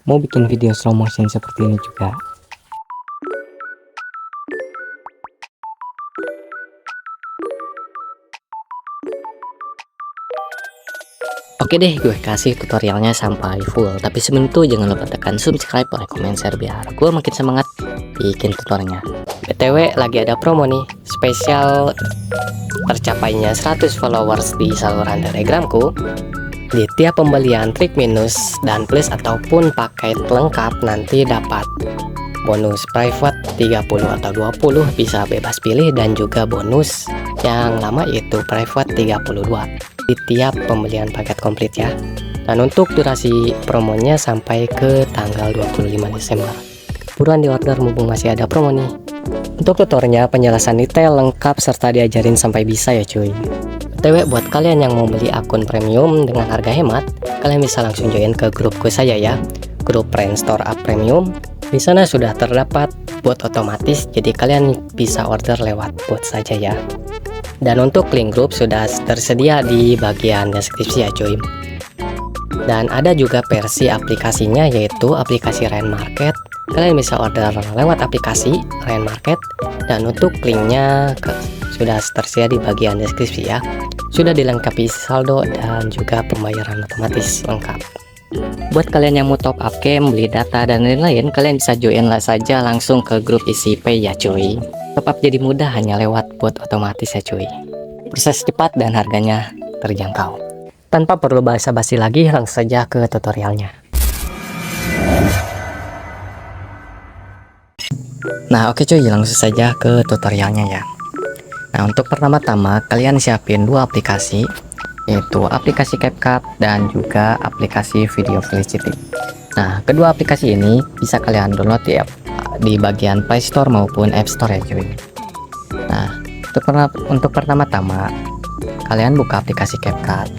mau bikin video slow motion seperti ini juga. Oke deh, gue kasih tutorialnya sampai full. Tapi sebelum itu jangan lupa tekan subscribe, like, comment, share biar gue makin semangat bikin tutorialnya. BTW lagi ada promo nih, spesial tercapainya 100 followers di saluran Telegramku. Di tiap pembelian trik minus dan plus ataupun paket lengkap nanti dapat bonus private 30 atau 20, bisa bebas pilih, dan juga bonus yang lama yaitu private 32 di tiap pembelian paket komplit ya. Dan untuk durasi promonya sampai ke tanggal 25 Desember. Buruan di order mumpung masih ada promo nih. Untuk tutorialnya penjelasan detail lengkap serta diajarin sampai bisa ya cuy. BTW buat kalian yang mau beli akun premium dengan harga hemat, kalian bisa langsung join ke grupku saja ya. Grup Brainstorm Up Premium. Di sana sudah terdapat bot otomatis, jadi kalian bisa order lewat bot saja ya. Dan untuk link grup sudah tersedia di bagian deskripsi ya cuy. Dan ada juga versi aplikasinya yaitu aplikasi Rain Market. Kalian bisa order lewat aplikasi Rain Market, dan untuk linknya sudah tersedia di bagian deskripsi ya. Sudah dilengkapi saldo dan juga pembayaran otomatis lengkap. Buat kalian yang mau top up game, beli data dan lain-lain, kalian bisa join lah saja langsung ke grup isi pay ya cuy. Top up jadi mudah hanya lewat bot otomatis ya cuy. Proses cepat dan harganya terjangkau. Tanpa perlu basa-basi lagi, langsung saja ke tutorialnya. Nah oke cuy, langsung saja ke tutorialnya ya. Nah untuk pertama-tama kalian siapin dua aplikasi, yaitu aplikasi CapCut dan juga aplikasi Video Felicity. Nah kedua aplikasi ini bisa kalian download ya di bagian Play Store maupun App Store ya cuy. Nah untuk pertama-tama kalian buka aplikasi CapCut.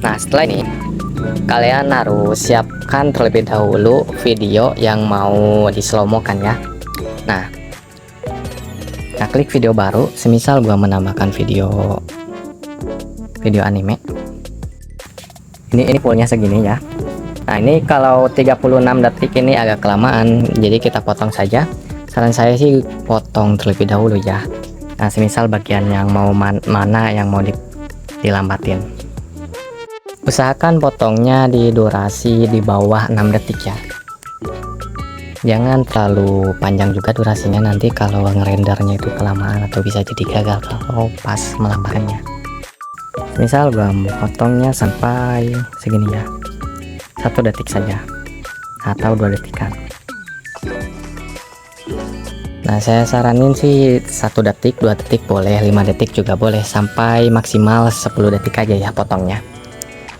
Nah setelah ini kalian harus siapkan terlebih dahulu video yang mau di slow mo kan ya. Nah klik video baru, semisal gua menambahkan video anime. Ini fullnya segini ya. Nah ini kalau 36 detik ini agak kelamaan, jadi kita potong saja. Saran saya sih potong terlebih dahulu ya. Nah semisal bagian yang mau mana yang mau dilambatin, usahakan potongnya di durasi di bawah 6 detik ya. Jangan terlalu panjang juga durasinya, nanti kalau ngerendernya itu kelamaan atau bisa jadi gagal kalau pas melambatkannya. Misal gua potongnya sampai segini ya, 1 detik saja atau 2 detikan. Nah saya saranin sih 1 detik, 2 detik boleh, 5 detik juga boleh, sampai maksimal 10 detik aja ya potongnya.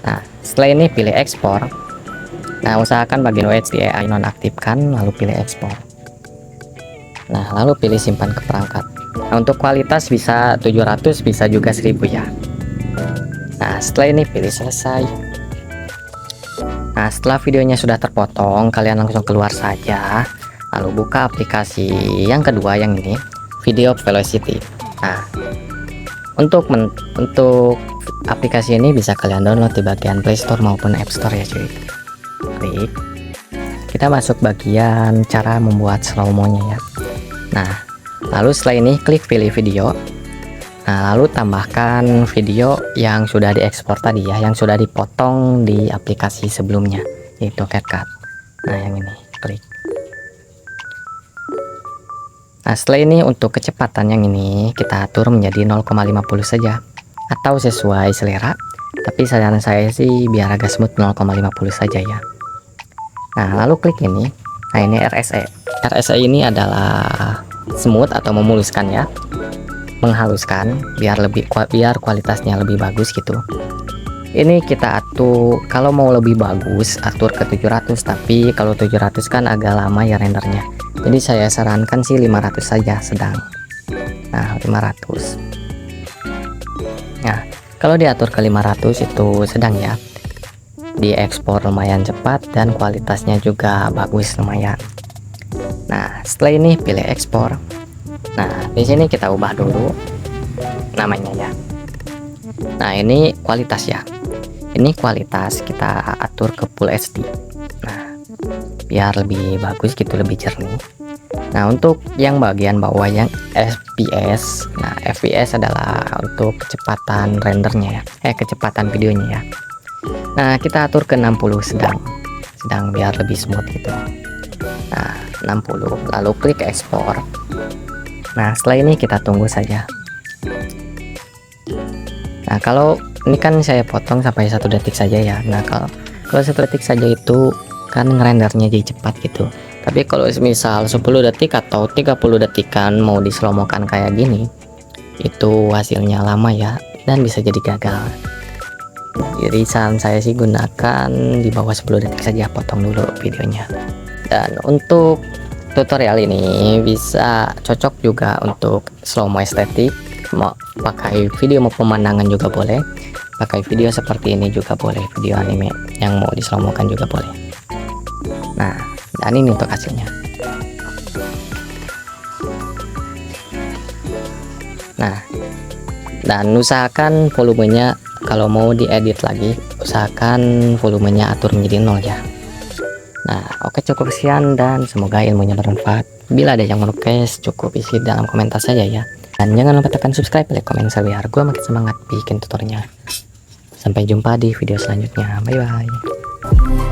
Nah setelah ini pilih ekspor. Nah usahakan bagian HDMI nonaktifkan, lalu pilih ekspor. Nah lalu pilih simpan ke perangkat. Nah untuk kualitas bisa 700, bisa juga 1000 ya. Nah setelah ini pilih selesai. Nah setelah videonya sudah terpotong, kalian langsung keluar saja, lalu buka aplikasi yang kedua yang ini, Video Velocity. Nah untuk aplikasi ini bisa kalian download di bagian Play Store maupun App Store ya cuy. Klik, kita masuk bagian cara membuat slow mo-nya ya. Nah lalu setelah ini klik pilih video. Nah lalu tambahkan video yang sudah diekspor tadi ya, yang sudah dipotong di aplikasi sebelumnya, yaitu CapCut. Nah yang ini klik. Nah setelah ini untuk kecepatan yang ini kita atur menjadi 0,50 saja atau sesuai selera, tapi saran saya sih biar agak smooth 0,50 saja ya. Nah lalu klik ini. Nah ini RSA ini adalah smooth atau memuluskan ya, menghaluskan biar kualitasnya lebih bagus gitu. Ini kita atur, kalau mau lebih bagus atur ke 700, tapi kalau 700 kan agak lama ya rendernya, jadi saya sarankan sih 500 saja sedang. Nah 500. Nah kalau diatur ke 500 itu sedang ya, diekspor lumayan cepat dan kualitasnya juga bagus lumayan. Nah setelah ini pilih ekspor. Nah di sini kita ubah dulu namanya ya. Nah ini kualitas ya, Ini kualitas kita atur ke Full HD. Nah, biar lebih bagus gitu, lebih jernih. Nah, untuk yang bagian bawah yang FPS, nah FPS adalah untuk kecepatan rendernya ya, kecepatan videonya ya. Nah, kita atur ke 60 sedang biar lebih smooth gitu. Nah, 60, lalu klik ekspor. Nah, setelah ini kita tunggu saja. Nah, kalau ini kan saya potong sampai 1 detik saja ya. Nah, kalau 1 detik saja itu kan ngerendernya jadi cepat gitu. Tapi kalau misal 10 detik atau 30 detikan mau dislomokan kayak gini, itu hasilnya lama ya, dan bisa jadi gagal. Jadi saran saya sih gunakan di bawah 10 detik saja, potong dulu videonya. Dan untuk tutorial ini bisa cocok juga untuk slow mo estetik, mau pakai video mau pemandangan juga boleh, pakai video seperti ini juga boleh, video anime yang mau dislomokan juga boleh. Nah, dan ini untuk hasilnya. Nah, dan usahakan volumenya kalau mau diedit lagi, usahakan volumenya atur menjadi 0 ya. Nah, oke, cukup sekian dan semoga ilmunya bermanfaat. Bila ada yang mau request, cukup isi dalam komentar saja ya. Dan jangan lupa tekan subscribe, like, komen, share biar gue makin semangat bikin tutorialnya. Sampai jumpa di video selanjutnya. Bye bye.